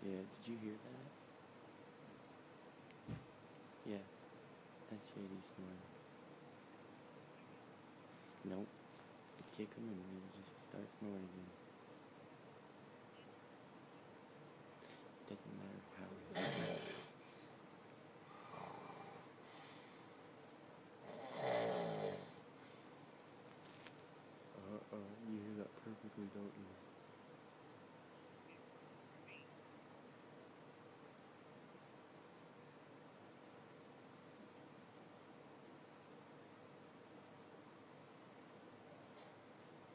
Yeah, did you hear that? Yeah, that's JD snoring. Nope. Kick him and he just starts snoring again. Doesn't matter how he snorts. You hear that perfectly, don't you?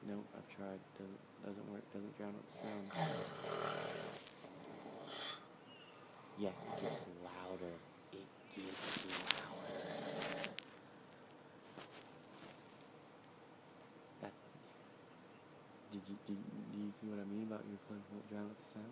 Nope, I've tried. Doesn't work. Doesn't drown out the sound. Yeah, it gets louder. It gets louder. That's. Do you see what I mean about your plugs won't drown out the sound?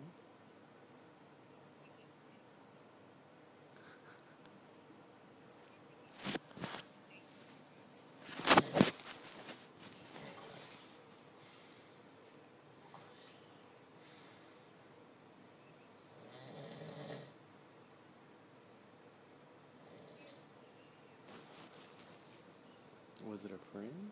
Was it a friend?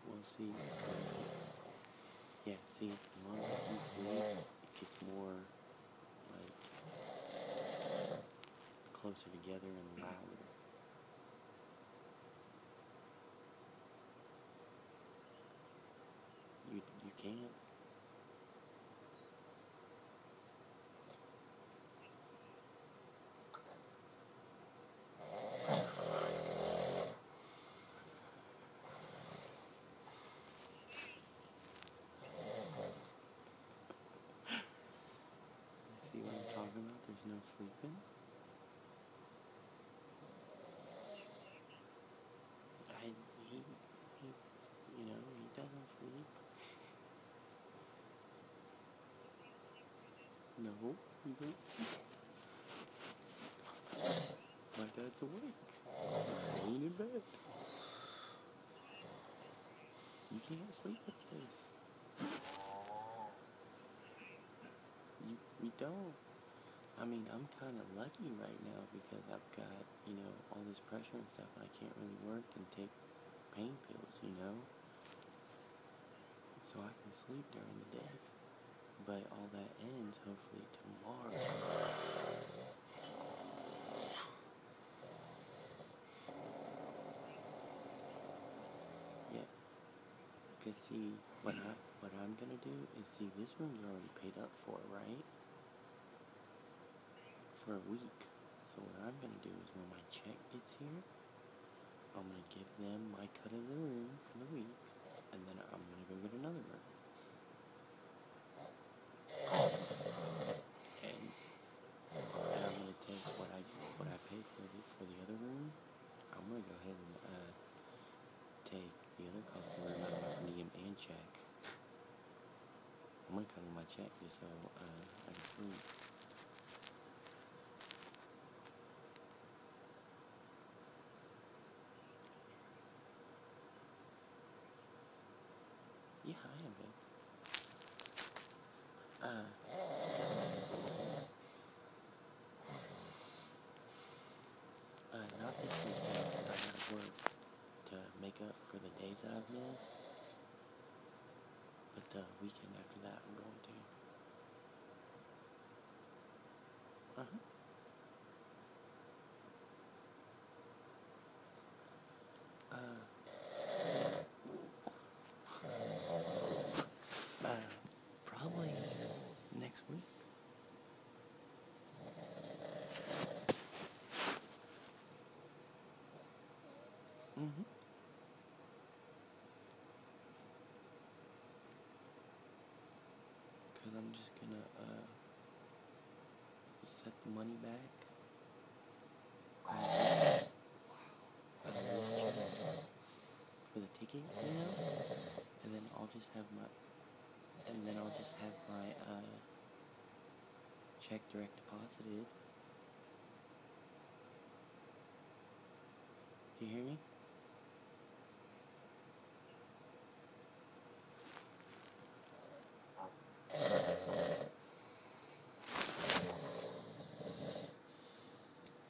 We'll see. Yeah, see, the longer he sleeps, it gets more, like, closer together and louder. You can't. See what I'm talking about? There's no sleeping. He doesn't sleep. No, he's not. My dad's awake. He's staying in bed. You can't sleep with this. We don't. I mean, I'm kind of lucky right now because I've got, all this pressure and stuff, and I can't really work and take pain pills, So I can sleep during the day. But all that ends hopefully tomorrow. Yeah. Because see, what I'm gonna do is see, this room's already paid up for, right? For a week. So what I'm gonna do is when my check gets here, I'm gonna give them my cut of the room for the week, and then I'm gonna go get another room. And I'm gonna take what I pay for the other room. I'm gonna go ahead and take the other cost of the room out of my per diem and check. I'm gonna cut in my check just so I can sleep. Yeah, I am, babe. Not this weekend because I gotta work to make up for the days that I've missed. But the weekend after that, I'm going to. Probably next week. Mm-hmm. Because I'm just gonna, set the money back. Buy this check for the ticket, and then I'll just have my, check direct deposited. You hear me?